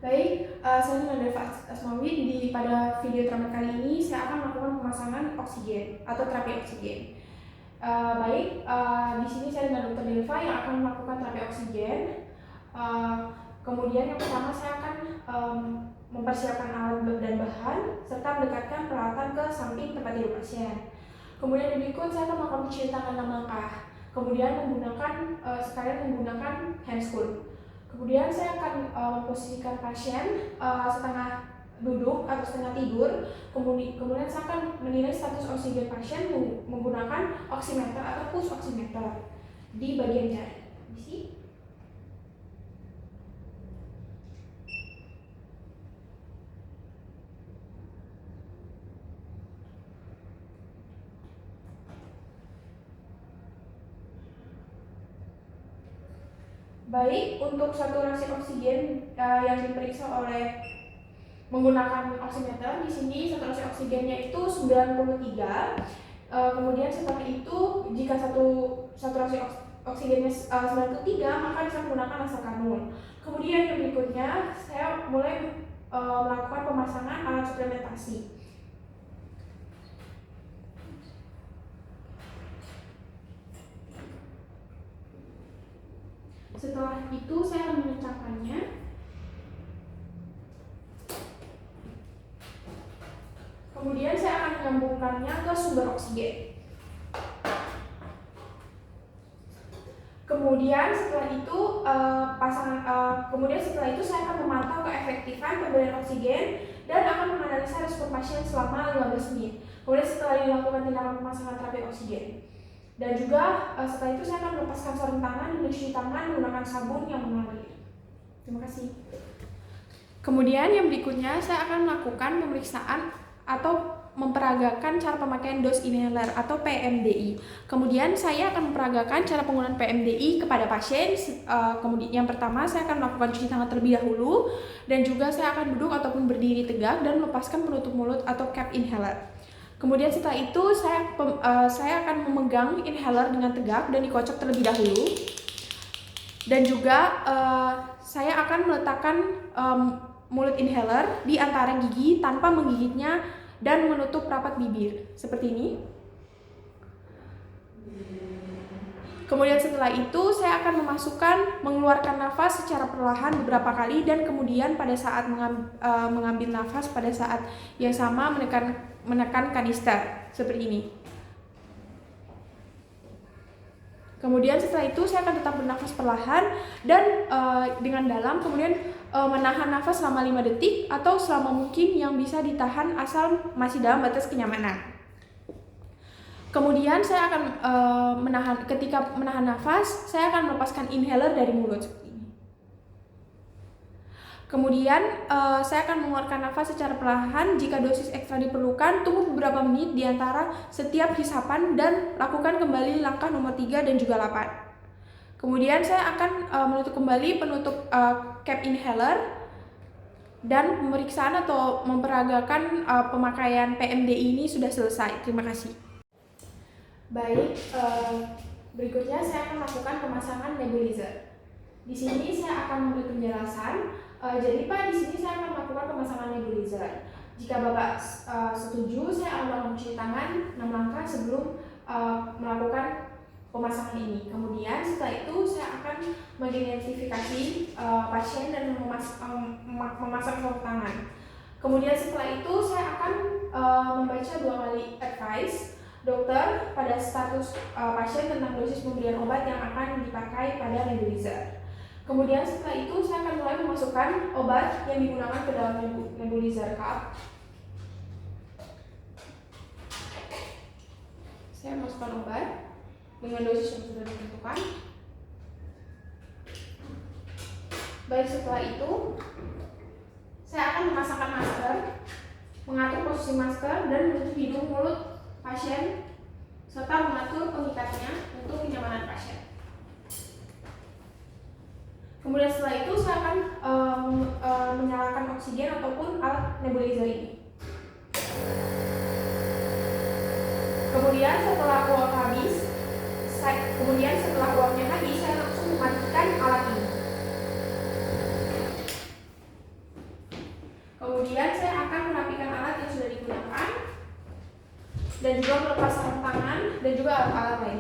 Baik, saya dengan Deva Asmawi. Pada video terakhir kali ini saya akan melakukan pemasangan oksigen atau terapi oksigen. Di sini saya dengan Dr. Deva yang akan melakukan terapi oksigen. Kemudian yang pertama saya akan mempersiapkan alat dan bahan serta mendekatkan peralatan ke samping tempat tidur pasien. Kemudian yang berikut saya akan melakukan pencuci 6 langkah. Kemudian sekalian menggunakan handscoon. Kemudian saya akan memposisikan pasien setengah duduk atau setengah tidur. Kemudian saya akan menilai status oksigen pasien menggunakan oximeter atau pulse oximeter di bagian jari. Di sini. Baik, untuk saturasi oksigen yang diperiksa oleh menggunakan oximeter, di sini saturasi oksigennya itu 93. Kemudian setelah itu jika saturasi oksigennya 93, maka bisa menggunakan nasokanul. Kemudian yang berikutnya saya mulai melakukan pemasangan alat suplementasi. Setelah itu saya akan mengencangkannya. Kemudian saya akan menyambungkannya ke sumber oksigen. Kemudian setelah itu saya akan memantau keefektifan pemberian oksigen dan akan menganalisa respon pasien selama 15 menit. Kemudian setelah dilakukan tindakan pemasangan terapi oksigen. Dan juga setelah itu saya akan melepaskan sarung tangan dan mencuci tangan menggunakan sabun yang mengalir. Terima kasih. Kemudian yang berikutnya saya akan melakukan pemeriksaan atau memperagakan cara pemakaian dose inhaler atau PMDI. Kemudian saya akan memperagakan cara penggunaan PMDI kepada pasien. Kemudian yang pertama saya akan melakukan cuci tangan terlebih dahulu dan juga saya akan duduk ataupun berdiri tegak dan melepaskan penutup mulut atau cap inhaler. Kemudian setelah itu saya akan memegang inhaler dengan tegak dan dikocok terlebih dahulu. Dan juga saya akan meletakkan mulut inhaler di antara gigi tanpa menggigitnya dan menutup rapat bibir seperti ini. Kemudian setelah itu saya akan mengeluarkan nafas secara perlahan beberapa kali dan kemudian pada saat mengambil nafas pada saat yang sama menekan kanister seperti ini. Kemudian setelah itu saya akan tetap bernafas perlahan dan dengan dalam, kemudian menahan nafas selama 5 detik atau selama mungkin yang bisa ditahan asal masih dalam batas kenyamanan. Kemudian saya akan ketika menahan nafas, saya akan melepaskan inhaler dari mulut seperti ini. Kemudian saya akan mengeluarkan nafas secara perlahan. Jika dosis ekstra diperlukan, tunggu beberapa menit di antara setiap hisapan dan lakukan kembali langkah nomor 3 dan juga 8. Kemudian saya akan menutup kembali penutup cap inhaler dan pemeriksaan atau memperagakan pemakaian PMDI ini sudah selesai. Terima kasih. Baik, berikutnya saya akan melakukan pemasangan nebulizer. Di sini saya akan memberi penjelasan. Jadi Pak, di sini saya akan melakukan pemasangan nebulizer. Jika Bapak setuju, saya akan melakukan mencuci tangan 6 langkah sebelum melakukan pemasangan ini. Kemudian setelah itu saya akan mengidentifikasi pasien dan memasang sarung tangan. Kemudian setelah itu saya akan membaca 2 kali advice dokter pada status pasien tentang dosis pemberian obat yang akan dipakai pada nebulizer. Kemudian setelah itu saya akan mulai memasukkan obat yang digunakan ke dalam nebulizer cup. Saya masukkan obat dengan dosis yang sudah ditentukan. Baik, setelah itu saya akan memasangkan masker, mengatur posisi masker dan menutup hidung mulut pasien serta mengatur pengikatnya untuk kenyamanan pasien. Kemudian setelah itu saya akan menyalakan oksigen ataupun alat nebulizer ini. Kemudian setelah uapnya habis, saya langsung mematikan alat ini. Kemudian saya akan merapikan alat yang sudah digunakan dan juga melepas sarung tangan dan juga alat-alat lainnya.